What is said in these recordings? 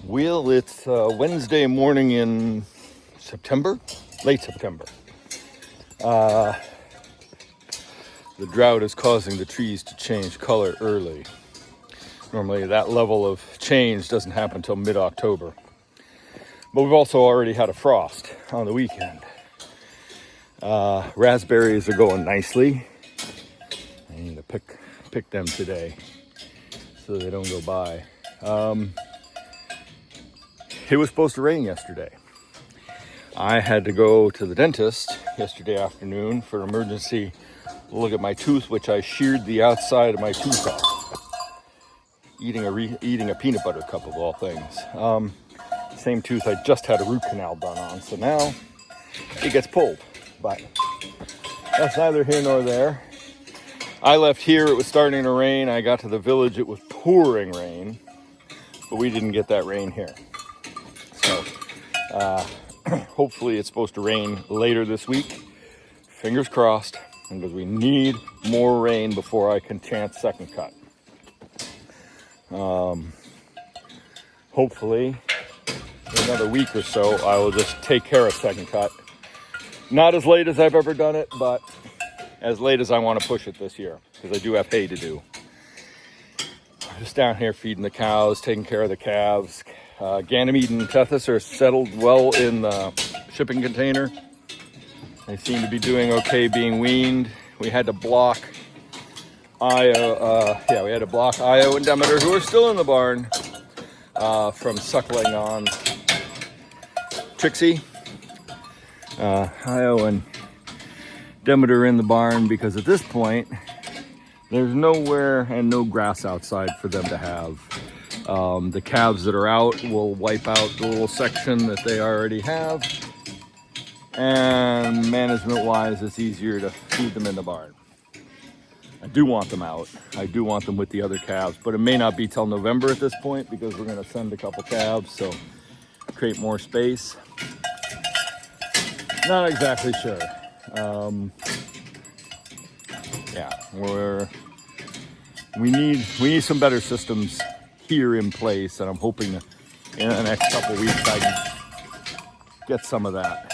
Well, it's Wednesday morning in September, late September. The drought is causing the trees to change color early. Normally that level of change doesn't happen until mid-October. But we've also already had a frost on the weekend. Raspberries are going nicely. I need to pick them today so they don't go by. It was supposed to rain yesterday. I had to go to the dentist yesterday afternoon for an emergency look at my tooth, which I sheared the outside of my tooth off. Eating a peanut butter cup of all things. Same tooth I just had a root canal done on, so now it gets pulled. But that's neither here nor there. I left here, it was starting to rain. I got to the village, it was pouring rain, but we didn't get that rain here. So hopefully it's supposed to rain later this week. Fingers crossed, because we need more rain before I can chance second cut. Hopefully in another week or so I will just take care of second cut. Not as late as I've ever done it, but as late as I want to push it this year, because I do have hay to do. Just down here feeding the cows, taking care of the calves. Ganymede and Tethys are settled well in the shipping container. They seem to be doing okay being weaned. We had to block Io and Demeter, who are still in the barn, from suckling on Trixie. Io and Demeter in the barn because at this point there's nowhere and no grass outside for them to have. The calves that are out will wipe out the little section that they already have, and management wise it's easier to feed them in the barn. I do want them out. I do want them with the other calves, but it may not be till November at this point because we're going to send a couple calves, so create more space. Not exactly sure. We need some better systems here in place, and I'm hoping that in the next couple of weeks I can get some of that.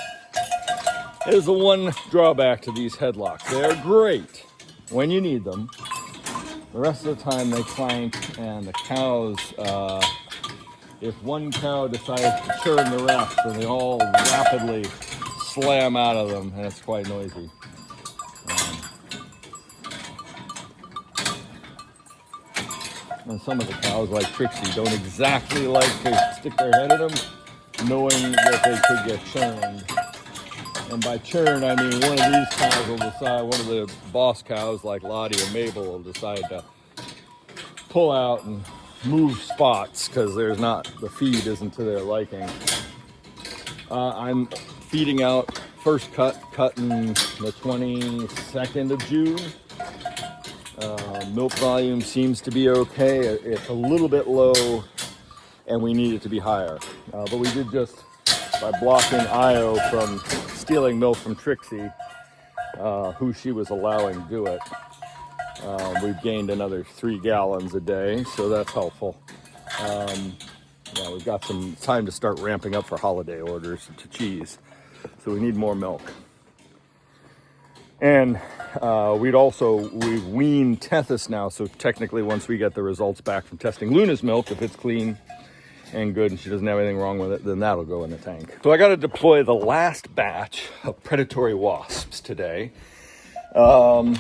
There's the one drawback to these headlocks. They're great when you need them. The rest of the time they clank, and the cows, if one cow decides to churn the rest, then they all rapidly slam out of them, and it's quite noisy. And some of the cows, like Trixie, don't exactly like to stick their head in them, knowing that they could get churned. And by churn, I mean one of these cows will decide, one of the boss cows like Lottie or Mabel will decide to pull out and move spots because the feed isn't to their liking. I'm feeding out first cutting the 22nd of June. Milk volume seems to be okay. It's a little bit low and we need it to be higher. But we did just, by blocking Io from stealing milk from Trixie, who she was allowing to do it, we've gained another 3 gallons a day, so that's helpful. We've got some time to start ramping up for holiday orders to cheese, so we need more milk. And we've weaned Tethys now, so technically once we get the results back from testing Luna's milk, if it's clean and good and she doesn't have anything wrong with it, then that'll go in the tank. So I got to deploy the last batch of predatory wasps today. We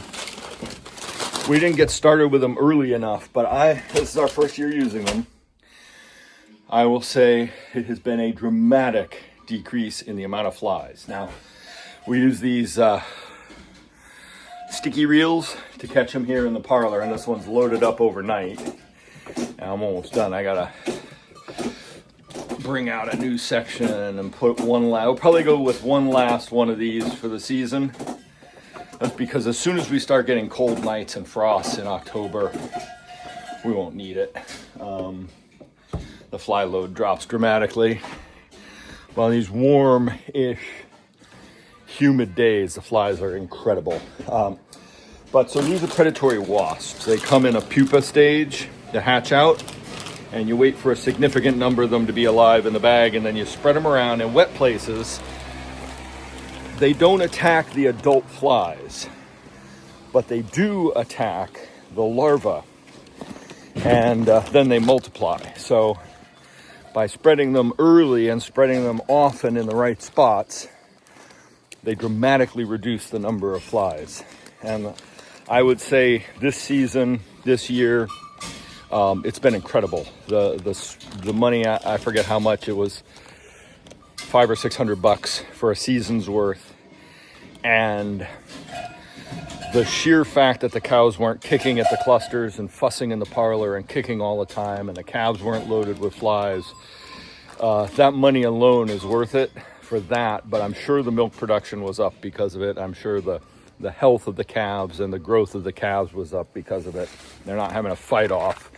didn't get started with them early enough, but this is our first year using them. I will say it has been a dramatic decrease in the amount of flies. Now, we use these sticky reels to catch them here in the parlor, and this one's loaded up overnight. And I'm almost done. I gotta bring out a new section and put we'll probably go with one last one of these for the season. That's because as soon as we start getting cold nights and frosts in October, we won't need it. The fly load drops dramatically. While these warm-ish, humid days, the flies are incredible. So these are predatory wasps. They come in a pupa stage to hatch out, and you wait for a significant number of them to be alive in the bag, and then you spread them around in wet places. They don't attack the adult flies, but they do attack the larvae, and then they multiply. So by spreading them early and spreading them often in the right spots, they dramatically reduce the number of flies. And I would say this season, this year, it's been incredible. The money, I forget how much it was, $500 or $600 for a season's worth. And the sheer fact that the cows weren't kicking at the clusters and fussing in the parlor and kicking all the time, and the calves weren't loaded with flies, that money alone is worth it for that. But I'm sure the milk production was up because of it. I'm sure the health of the calves and the growth of the calves was up because of it. They're not having to fight off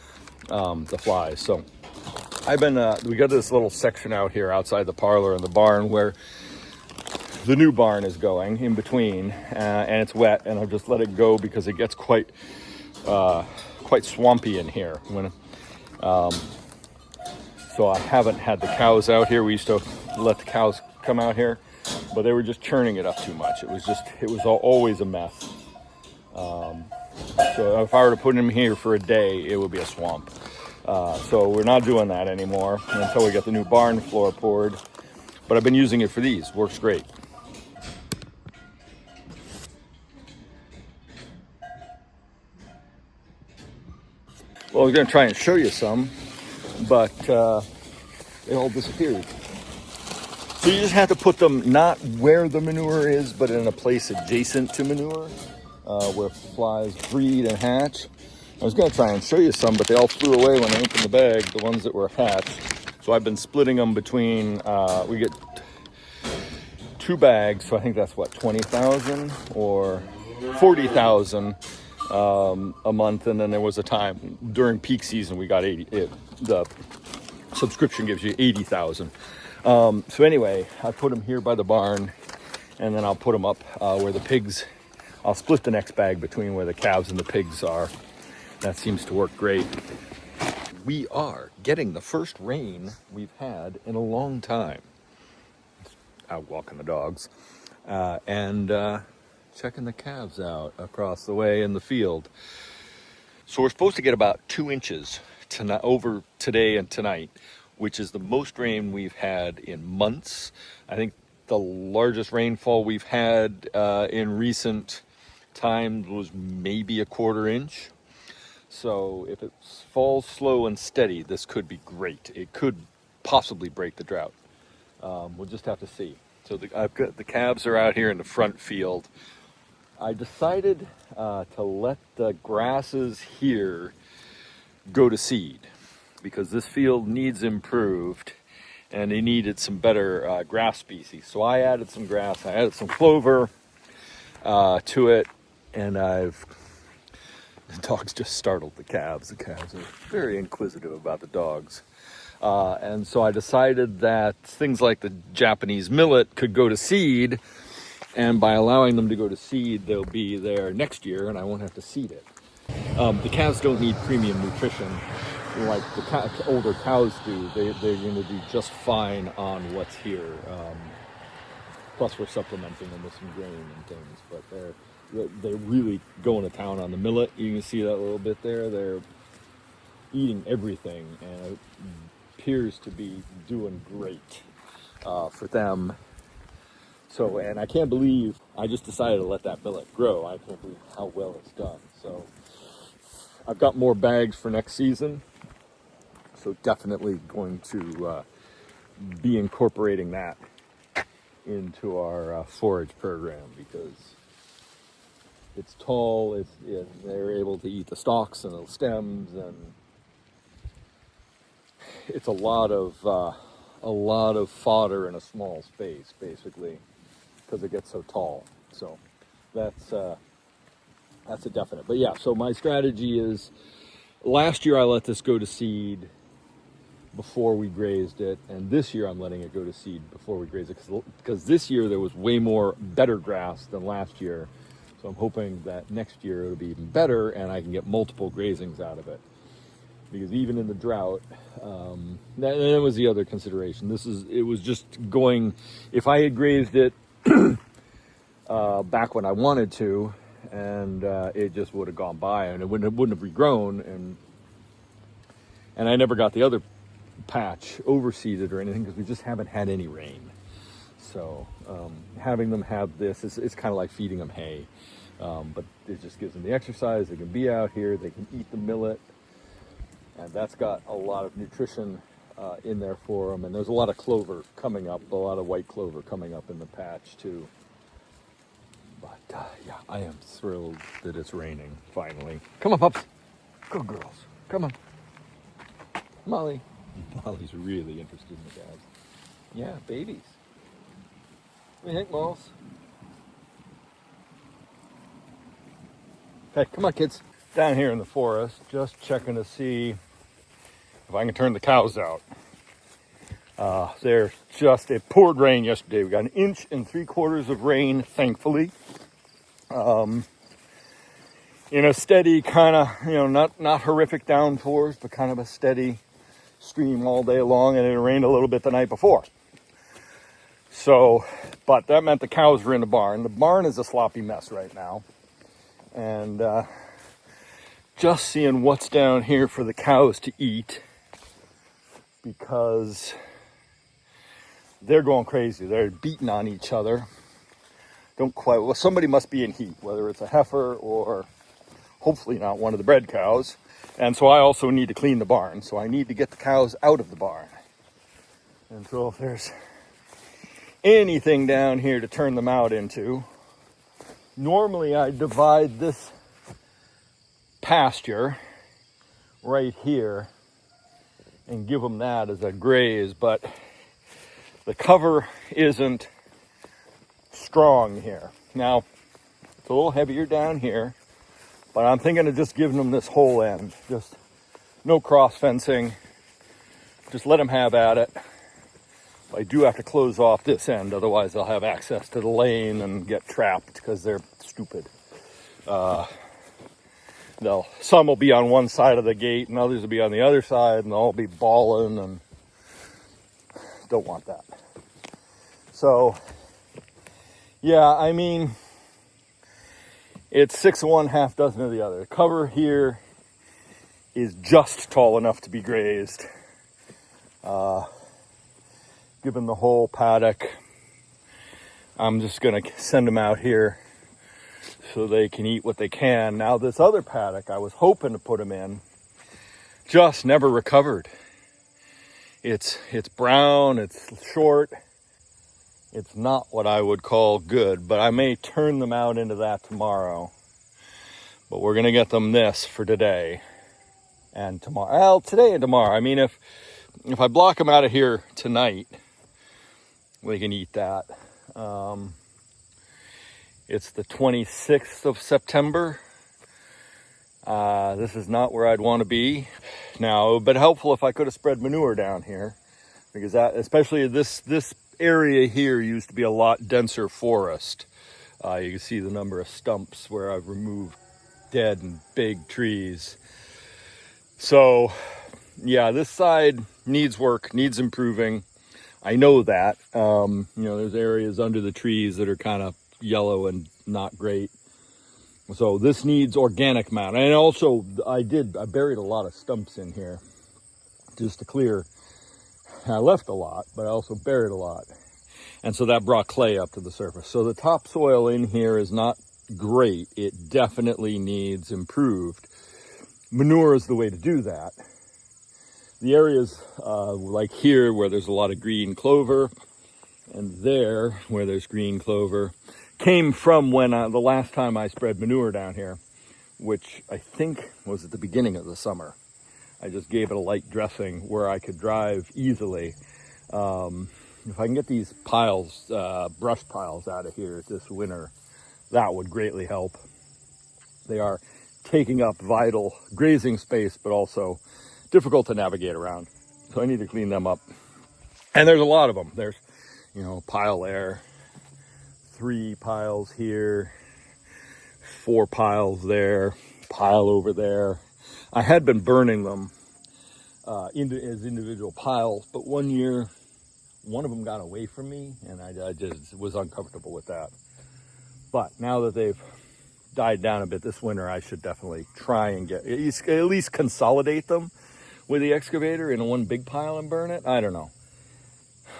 the flies. So we got this little section out here outside the parlor and the barn where the new barn is going in between, and it's wet, and I'll just let it go because it gets quite swampy in here. So I haven't had the cows out here. We used to let the cows come out here, but they were just churning it up too much. It was always a mess. So if I were to put them here for a day, it would be a swamp. So we're not doing that anymore until we get the new barn floor poured. But I've been using it for these. Works great. Well, I was going to try and show you some, but it all disappeared. So you just have to put them not where the manure is, but in a place adjacent to manure, where flies breed and hatch. I was going to try and show you some, but they all flew away when I opened the bag, the ones that were hatched. So I've been splitting them between, we get 2 bags, so I think that's what, 20,000 or 40,000 a month. And then there was a time during peak season we got the subscription gives you 80,000. So anyway, I put them here by the barn, and then I'll put them up where the pigs. I'll split the next bag between where the calves and the pigs are. That seems to work great. We are getting the first rain we've had in a long time. Out walking the dogs, and checking the calves out across the way in the field. So we're supposed to get about 2 inches over today and tonight, which is the most rain we've had in months. I think the largest rainfall we've had in recent times was maybe a 1/4 inch. So if it falls slow and steady, this could be great. It could possibly break the drought. We'll just have to see. So I've got the calves are out here in the front field. I decided to let the grasses here go to seed because this field needs improved, and they needed some better grass species. So I added some grass. I added some clover to it, and the dogs just startled the calves. The calves are very inquisitive about the dogs. And so I decided that things like the Japanese millet could go to seed, and by allowing them to go to seed, they'll be there next year, and I won't have to seed it. The calves don't need premium nutrition like the older cows do. They're going to do just fine on what's here. Plus, we're supplementing them with some grain and things, but they're really going to town on the millet. You can see that a little bit there. They're eating everything, and it appears to be doing great for them. So, and I can't believe I just decided to let that millet grow. I can't believe how well it's done. So I've got more bags for next season. So definitely going to be incorporating that into our forage program because it's tall. They're able to eat the stalks and the stems, and it's a lot of fodder in a small space, basically, because it gets so tall. So that's a definite. But yeah, so my strategy is, last year I let this go to seed before we grazed it, and this year I'm letting it go to seed before we graze it, because this year there was way more better grass than last year. So I'm hoping that next year it'll be even better and I can get multiple grazings out of it. because even in the drought, that was the other consideration. It was just going, if I had grazed it back when I wanted to, and it just would have gone by, and it wouldn't have regrown, and I never got the other patch overseeded or anything because we just haven't had any rain. So having them have this is kind of like feeding them hay, but it just gives them the exercise. They can be out here, they can eat the millet, and that's got a lot of nutrition in there for them. And there's a lot of clover coming up, a lot of white clover coming up in the patch too. But yeah, I am thrilled that it's raining finally. Come on, pups. Good girls. Come on. Molly. Molly's really interested in the calves. Yeah, babies. What do you think, Moles? Okay, come on, kids. Down here in the forest, just checking to see if I can turn the cows out. It poured rain yesterday. We got 1.75 inches of rain, thankfully. In a steady kind of, not horrific downpours, but kind of a steady stream all day long, and it rained a little bit the night before. So, but that meant the cows were in the barn. The barn is a sloppy mess right now. And just seeing what's down here for the cows to eat, because they're going crazy. They're beating on each other. Somebody must be in heat, whether it's a heifer or hopefully not one of the bred cows. And so I also need to clean the barn. So I need to get the cows out of the barn. And so if there's anything down here to turn them out into, normally I divide this pasture right here and give them that as a graze, but the cover isn't strong here. Now, it's a little heavier down here, but I'm thinking of just giving them this whole end. Just no cross fencing. Just let them have at it. I do have to close off this end, otherwise they'll have access to the lane and get trapped because they're stupid. Some will be on one side of the gate and others will be on the other side, and they'll all be bawling, and don't want that. So, yeah, I mean, it's 6 of one, half dozen of the other. The cover here is just tall enough to be grazed. Given the whole paddock, I'm just going to send them out here so they can eat what they can. Now, this other paddock I was hoping to put them in just never recovered. It's brown, it's short. It's not what I would call good, but I may turn them out into that tomorrow. But we're going to get them this for today and tomorrow. Well, today and tomorrow. I mean, if I block them out of here tonight, we can eat that. It's the 26th of September. This is not where I'd want to be. Now, it would be helpful if I could have spread manure down here, because that, especially this area here, used to be a lot denser forest. You can see the number of stumps where I've removed dead and big trees. So, yeah, this side needs work, needs improving. I know that. There's areas under the trees that are kind of yellow and not great. So this needs organic matter. And also, I buried a lot of stumps in here just to clear. I left a lot, but I also buried a lot. And so that brought clay up to the surface. So the topsoil in here is not great. It definitely needs improved. Manure is the way to do that. The areas like here where there's a lot of green clover, and there where there's green clover, came from when the last time I spread manure down here, which I think was at the beginning of the summer. I just gave it a light dressing where I could drive easily. If I can get these piles, brush piles out of here this winter, that would greatly help. They are taking up vital grazing space, but also difficult to navigate around. So I need to clean them up. And there's a lot of them. There's, pile there, 3 piles here, 4 piles there, pile over there. I had been burning them as individual piles. But one year, one of them got away from me, and I just was uncomfortable with that. But now that they've died down a bit this winter, I should definitely try and at least consolidate them with the excavator in one big pile and burn it. I don't know.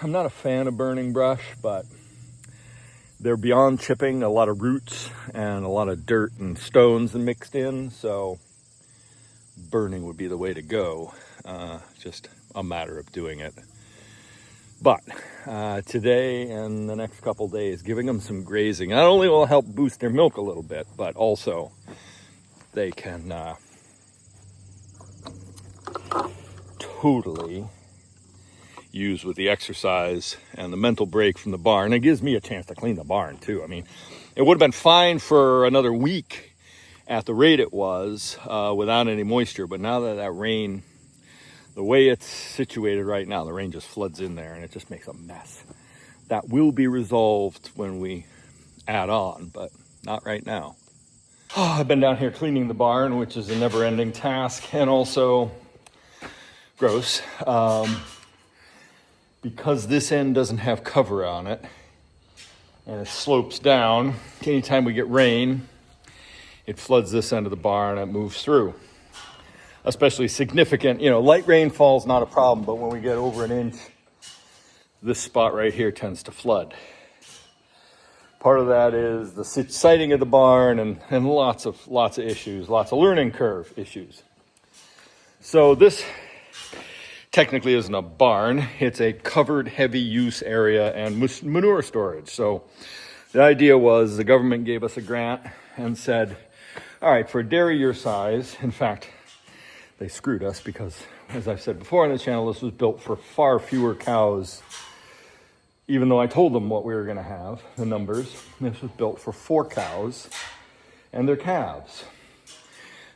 I'm not a fan of burning brush, but they're beyond chipping. A lot of roots and a lot of dirt and stones mixed in, so burning would be the way to go. Just a matter of doing it. But today and the next couple days, giving them some grazing not only will help boost their milk a little bit, but also they can totally use with the exercise and the mental break from the barn. It gives me a chance to clean the barn too. I mean, it would have been fine for another week at the rate it was without any moisture, but now that rain, the way it's situated right now, the rain just floods in there and it just makes a mess. That will be resolved when we add on, but not right now. I've been down here cleaning the barn, which is a never-ending task, and also gross. Because this end doesn't have cover on it and it slopes down, anytime we get rain, it floods this end of the barn and it moves through. Especially significant, light rainfall is not a problem, but when we get over an inch, this spot right here tends to flood. Part of that is the siting of the barn and lots of issues, lots of learning curve issues. So this technically isn't a barn, it's a covered heavy use area and manure storage. So the idea was the government gave us a grant and said, all right, for a dairy your size, in fact, they screwed us because, as I've said before on the channel, this was built for far fewer cows. Even though I told them what we were going to have, the numbers, this was built for 4 cows and their calves.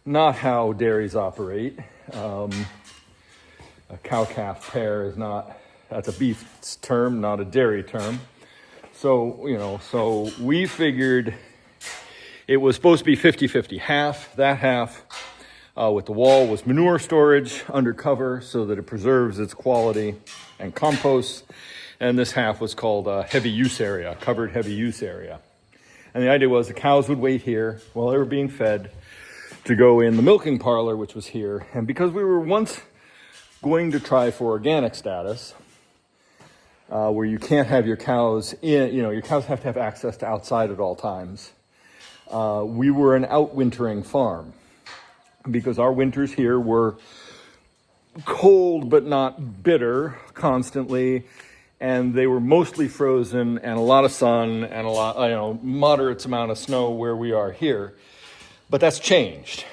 Not how dairies operate. A cow-calf pair is not, that's a beef term, not a dairy term. So we figured it was supposed to be 50-50. Half, that half, with the wall was manure storage under cover so that it preserves its quality and compost. And this half was called a heavy use area, covered heavy use area. And the idea was the cows would wait here while they were being fed to go in the milking parlor, which was here. And because we were once going to try for organic status, where you can't have your cows in, your cows have to have access to outside at all times. We were an outwintering farm because our winters here were cold but not bitter constantly, and they were mostly frozen and a lot of sun and a lot, moderate amount of snow where we are here. But that's changed.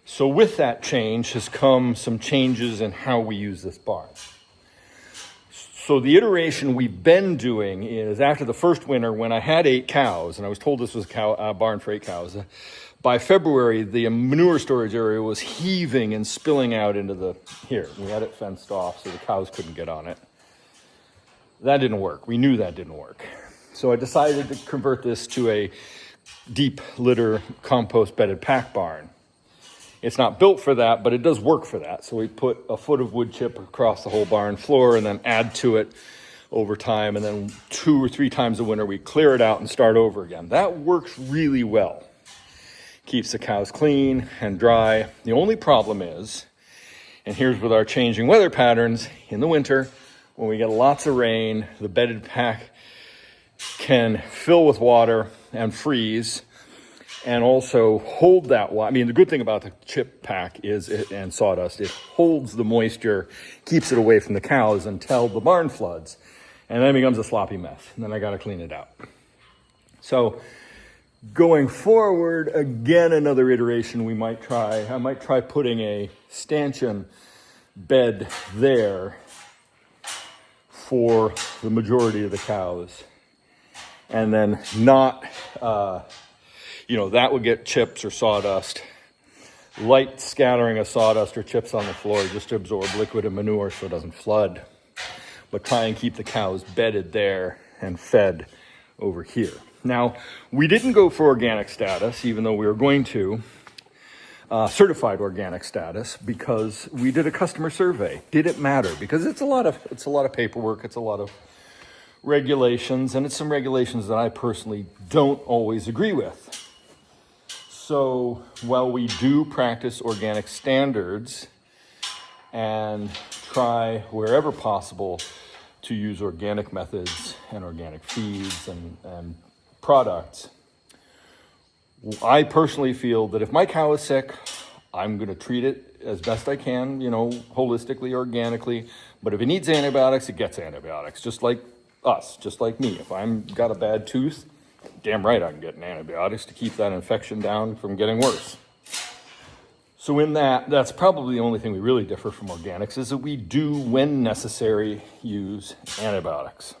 So with that change has come some changes in how we use this barn. So the iteration we've been doing is after the first winter when I had 8 cows, and I was told this was a barn for 8 cows, by February, the manure storage area was heaving and spilling out into here. We had it fenced off so the cows couldn't get on it. That didn't work. We knew that didn't work. So I decided to convert this to a deep litter compost bedded pack barn. It's not built for that, but it does work for that. So we put a foot of wood chip across the whole barn floor and then add to it over time. And then 2 or 3 times a winter, we clear it out and start over again. That works really well. Keeps the cows clean and dry. The only problem is, and here's with our changing weather patterns, in the winter, when we get lots of rain, the bedded pack can fill with water and freeze and also hold that water. I mean, the good thing about the chip pack and sawdust, it holds the moisture, keeps it away from the cows until the barn floods, and then it becomes a sloppy mess, and then I got to clean it out. So going forward, again, another iteration we might try. I might try putting a stanchion bed there for the majority of the cows, and then not, that would get chips or sawdust, light scattering of sawdust or chips on the floor just to absorb liquid and manure so it doesn't flood, but try and keep the cows bedded there and fed over here. Now, we didn't go for organic status, even though we were going to, certified organic status because we did a customer survey. Did it matter? Because it's a lot of paperwork, it's a lot of regulations, and it's some regulations that I personally don't always agree with. So while we do practice organic standards and try wherever possible to use organic methods and organic feeds and products, I personally feel that if my cow is sick, I'm going to treat it as best I can, holistically, organically. But if it needs antibiotics, it gets antibiotics, just like us, just like me. If I'm got a bad tooth, damn right I'm getting antibiotics to keep that infection down from getting worse. So in that's probably the only thing we really differ from organics, is that we do, when necessary, use antibiotics.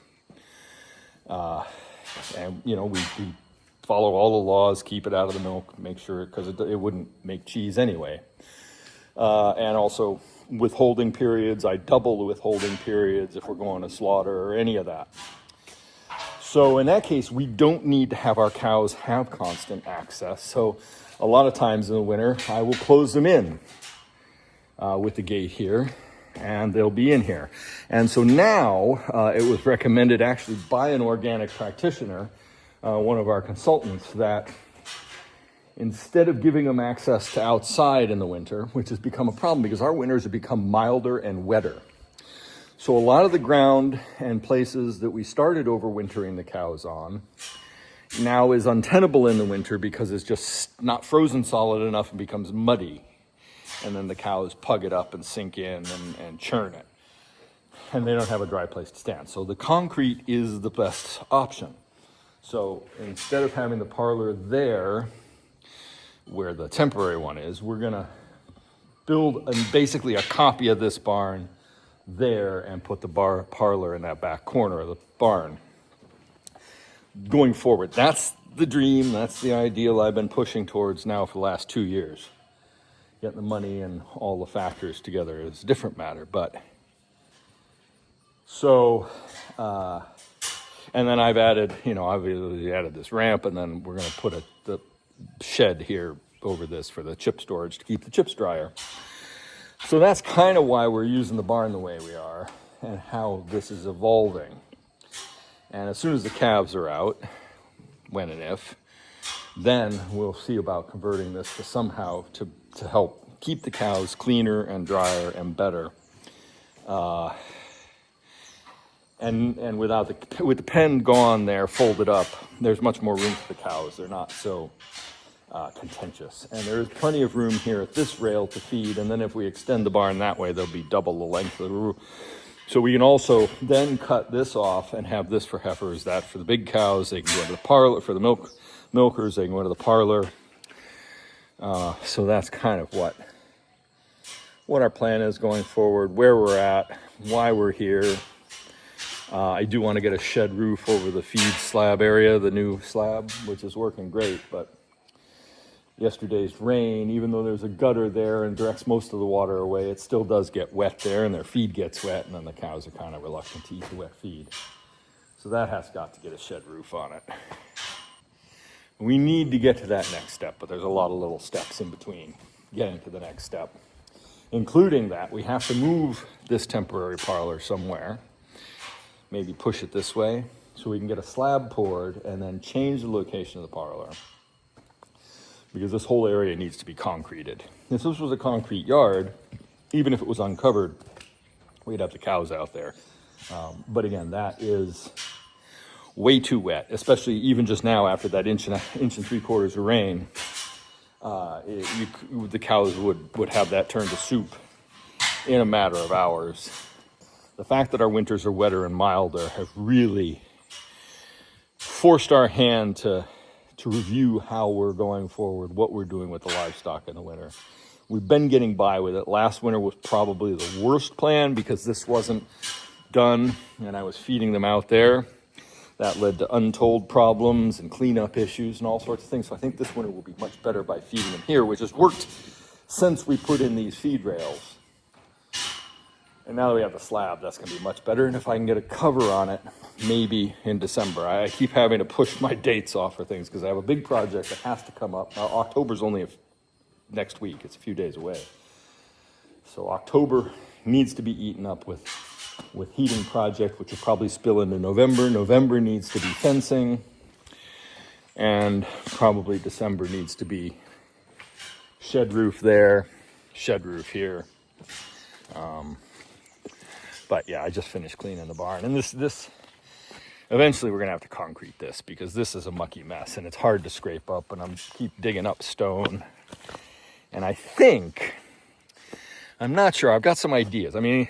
And we follow all the laws, keep it out of the milk, make sure, because it wouldn't make cheese anyway. And also withholding periods, I double the withholding periods if we're going to slaughter or any of that. So in that case, we don't need to have our cows have constant access. So a lot of times in the winter, I will close them in with the gate here, and they'll be in here. And so now it was recommended actually by an organic practitioner, one of our consultants, that instead of giving them access to outside in the winter, which has become a problem because our winters have become milder and wetter. So a lot of the ground and places that we started overwintering the cows on now is untenable in the winter because it's just not frozen solid enough and becomes muddy. And then the cows pug it up and sink in and churn it. And they don't have a dry place to stand. So the concrete is the best option. So instead of having the parlor there, where the temporary one is, we're gonna build basically a copy of this barn there and put the parlor in that back corner of the barn. Going forward, that's the dream, that's the ideal I've been pushing towards now for the last 2 years. Getting the money and all the factors together is a different matter, but so and then I've added, I've added this ramp, and then we're going to put the shed here over this for the chip storage to keep the chips drier. So that's kind of why we're using the barn the way we are and how this is evolving. And as soon as the calves are out, when and if, then we'll see about converting this to somehow to help keep the cows cleaner and drier and better. And with the pen gone there, folded up, there's much more room for the cows. They're not so contentious. And there's plenty of room here at this rail to feed. And then if we extend the barn that way, there'll be double the length of the roof. So we can also then cut this off and have this for heifers, that for the big cows. They can go to the parlor. For the milkers, they can go to the parlor. So that's kind of what our plan is going forward, where we're at, why we're here. I do want to get a shed roof over the feed slab area, the new slab, which is working great, but yesterday's rain, even though there's a gutter there and directs most of the water away, it still does get wet there, and their feed gets wet, and then the cows are kind of reluctant to eat the wet feed. So that has got to get a shed roof on it. We need to get to that next step, but there's a lot of little steps in between getting to the next step, including that we have to move this temporary parlor somewhere, maybe push it this way, so we can get a slab poured and then change the location of the parlor. Because this whole area needs to be concreted. If this was a concrete yard, even if it was uncovered, we'd have the cows out there. But again, that is way too wet, especially even just now after that inch and 3/4 of rain. The cows would have that turn to soup in a matter of hours. The fact that our winters are wetter and milder have really forced our hand to review how we're going forward, what we're doing with the livestock in the winter. We've been getting by with it. Last winter was probably the worst plan because this wasn't done and I was feeding them out there. That led to untold problems and cleanup issues and all sorts of things. So I think this winter will be much better by feeding them here, which has worked since we put in these feed rails. And now that we have the slab, that's going to be much better. And if I can get a cover on it, maybe in December. I keep having to push my dates off for things because I have a big project that has to come up. Now, October's only next week. It's a few days away. So October needs to be eaten up with heating project, which will probably spill into November. November needs to be fencing. And probably December needs to be shed roof there, shed roof here. But yeah, I just finished cleaning the barn. And this eventually we're going to have to concrete this because this is a mucky mess and it's hard to scrape up, and I'm keep digging up stone. And I'm not sure, I've got some ideas. I mean,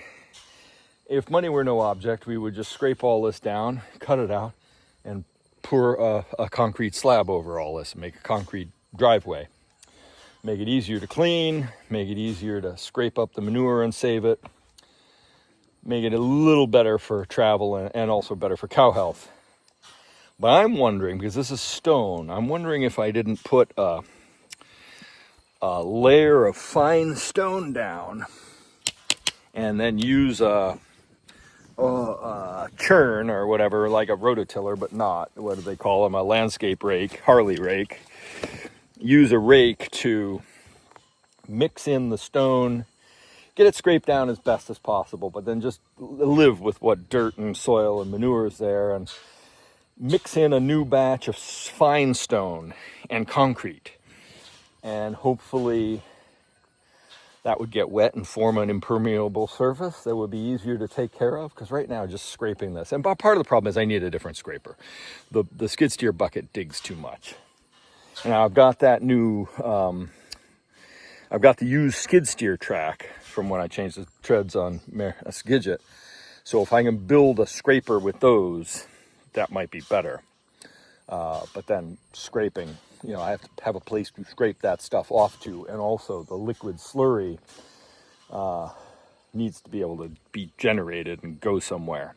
if money were no object, we would just scrape all this down, cut it out, and pour a concrete slab over all this and make a concrete driveway. Make it easier to clean, make it easier to scrape up the manure and save it, make it a little better for travel and also better for cow health. But I'm wondering, because this is stone, I'm wondering if I didn't put a layer of fine stone down and then use a churn or whatever, like a rototiller, but not, what do they call them, a landscape rake, Harley rake. Use a rake to mix in the stone, get it scraped down as best as possible, but then just live with what dirt and soil and manure is there, and mix in a new batch of fine stone and concrete. And hopefully that would get wet and form an impermeable surface that would be easier to take care of, because right now just scraping this, and part of the problem is I need a different scraper. The skid steer bucket digs too much. And I've got that new, I've got the used skid steer track from when I changed the treads on a Skidget. So if I can build a scraper with those, that might be better. But then scraping, I have to have a place to scrape that stuff off to, and also the liquid slurry needs to be able to be generated and go somewhere.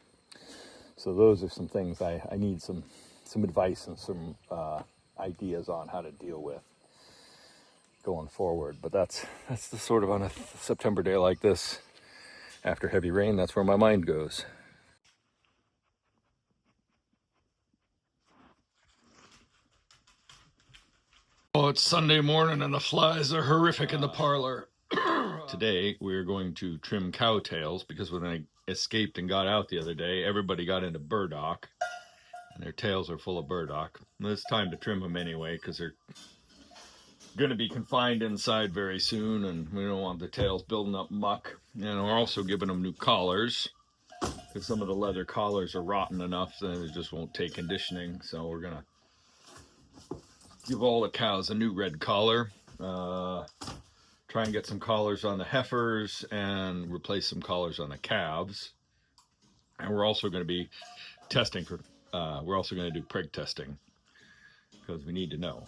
So those are some things I need some advice and some ideas on how to deal with going forward. But that's the sort of, on a September day like this, after heavy rain, that's where my mind goes. Oh, it's Sunday morning and the flies are horrific in the parlor. Today we're going to trim cow tails, because when I escaped and got out the other day, everybody got into burdock and their tails are full of burdock. Well, it's time to trim them anyway, because they're going to be confined inside very soon and we don't want the tails building up muck. And we're also giving them new collars, because some of the leather collars are rotten enough that it just won't take conditioning. So we're going to give all the cows a new red collar, try and get some collars on the heifers and replace some collars on the calves. And we're also going to be testing for, we're also going to do Preg testing, because we need to know.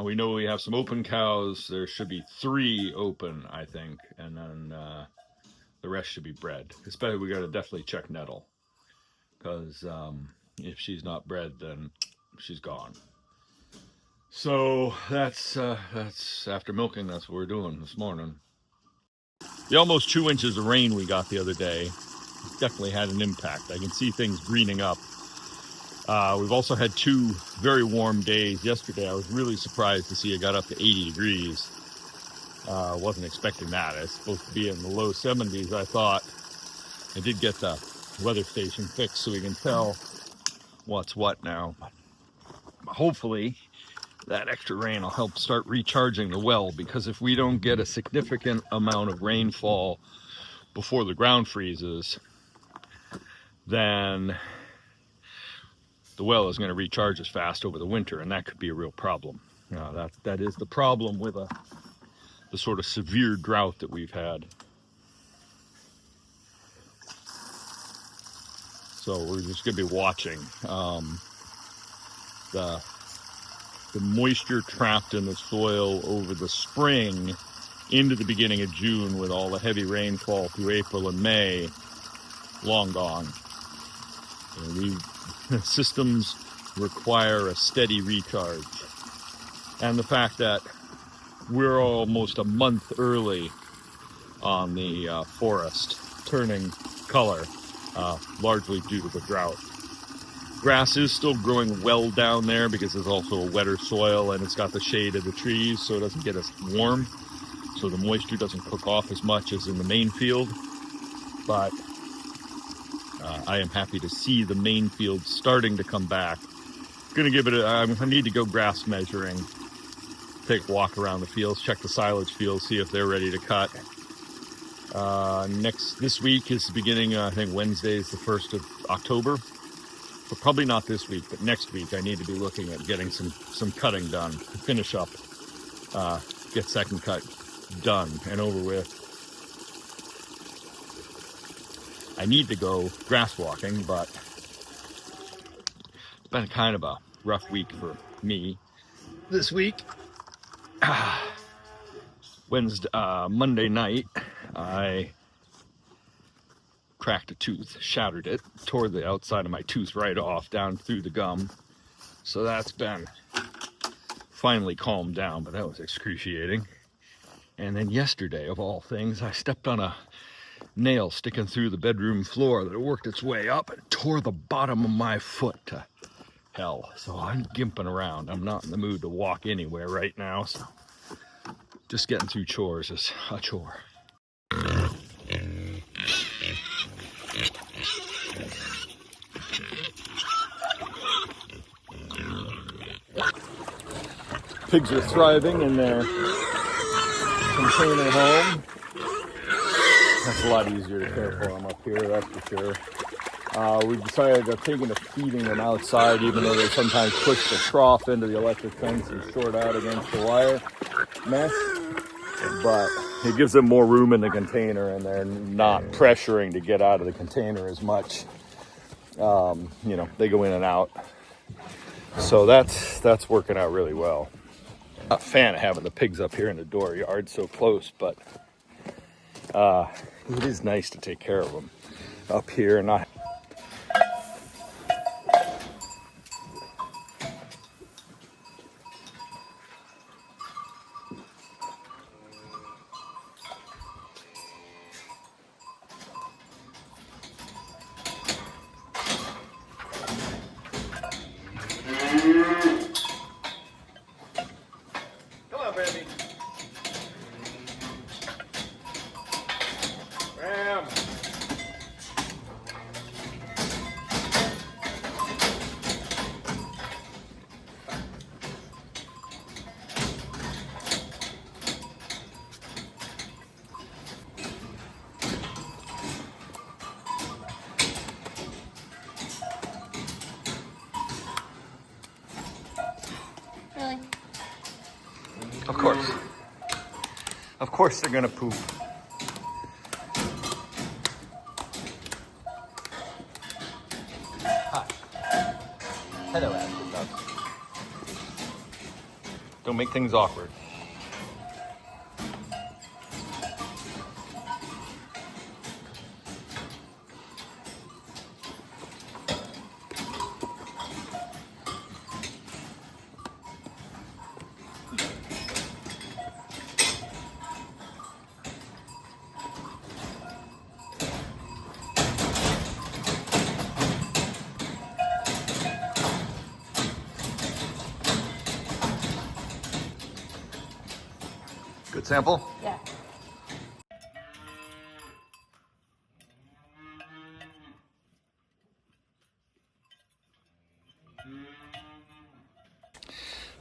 We know we have some open cows. There should be 3 open, I think, and then the rest should be bred. Especially, we got to definitely check Nettle, because if she's not bred, then she's gone. So that's after milking, that's what we're doing this morning. The almost 2 inches of rain we got the other day definitely had an impact. I can see things greening up. We've also had 2 very warm days. Yesterday I was really surprised to see it got up to 80 degrees. Wasn't expecting that. It's supposed to be in the low 70s, I thought. I did get the weather station fixed so we can tell what's what now. Hopefully that extra rain will help start recharging the well, because if we don't get a significant amount of rainfall before the ground freezes, then the well is going to recharge as fast over the winter, and that could be a real problem. That is the problem with the sort of severe drought that we've had. So we're just going to be watching the moisture trapped in the soil over the spring into the beginning of June, with all the heavy rainfall through April and May, long gone. These systems require a steady recharge. And the fact that we're almost a month early on the forest turning color, largely due to the drought. Grass is still growing well down there because there's also a wetter soil and it's got the shade of the trees, so it doesn't get as warm. so the moisture doesn't cook off as much as in the main field. But I am happy to see the main field starting to come back. Gonna give it I need to go grass measuring, take a walk around the fields, check the silage fields, see if they're ready to cut. This week is the beginning, I think Wednesday is the 1st of October. But probably not this week, but next week I need to be looking at getting some cutting done to finish up, get second cut done and over with. I need to go grass walking, but it's been kind of a rough week for me this week. Monday night, I cracked a tooth, shattered it, tore the outside of my tooth right off down through the gum. So that's been finally calmed down, but that was excruciating. And then yesterday, of all things, I stepped on a nail sticking through the bedroom floor that worked its way up and tore the bottom of my foot to hell. So I'm gimping around. I'm not in the mood to walk anywhere right now, so just getting through chores is a chore. Pigs are thriving in their container home. That's a lot easier to care for them up here, that's for sure. We decided they're taking to feeding them outside, even though they sometimes push the trough into the electric fence and short out against the wire mesh. But it gives them more room in the container, and they're not pressuring to get out of the container as much. They go in and out. So that's working out really well. Not a fan of having the pigs up here in the dooryard so close, but it is nice to take care of them up here and not. Come on, baby. Ram. Really? Of course. Of course they're gonna poop. Hi. Hello, Aspen Dog. Don't make things awkward. Good sample? Yeah.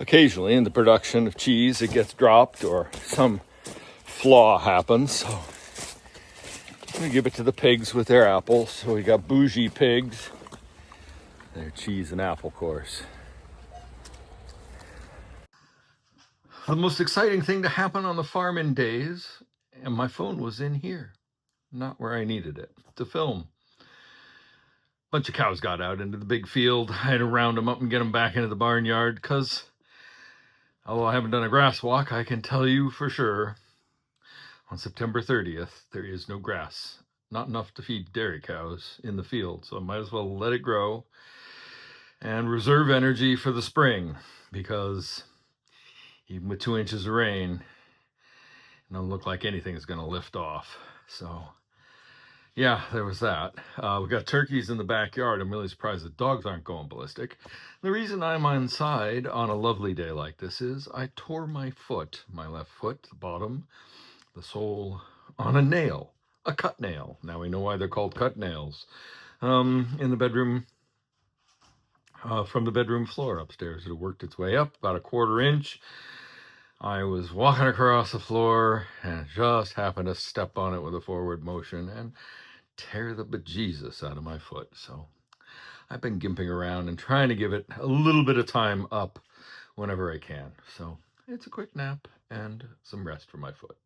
Occasionally in the production of cheese, it gets dropped or some flaw happens. So I'm gonna give it to the pigs with their apples. So we got bougie pigs, their cheese and apple course. The most exciting thing to happen on the farm in days, and my phone was in here, not where I needed it to film. Bunch of cows got out into the big field. I had to round them up and get them back into the barnyard because, although I haven't done a grass walk, I can tell you for sure on September 30th, there is no grass, not enough to feed dairy cows in the field. So I might as well let it grow and reserve energy for the spring, because even with 2 inches of rain, it doesn't look like anything is going to lift off. So yeah, there was that. We got turkeys in the backyard. I'm really surprised the dogs aren't going ballistic. The reason I'm inside on a lovely day like this is I tore my foot, my left foot, the bottom, the sole on a nail, a cut nail. Now we know why they're called cut nails. In the bedroom, from the bedroom floor upstairs. It had worked its way up about a 1/4 inch. I was walking across the floor and just happened to step on it with a forward motion and tear the bejesus out of my foot. So I've been gimping around and trying to give it a little bit of time up whenever I can. So it's a quick nap and some rest for my foot.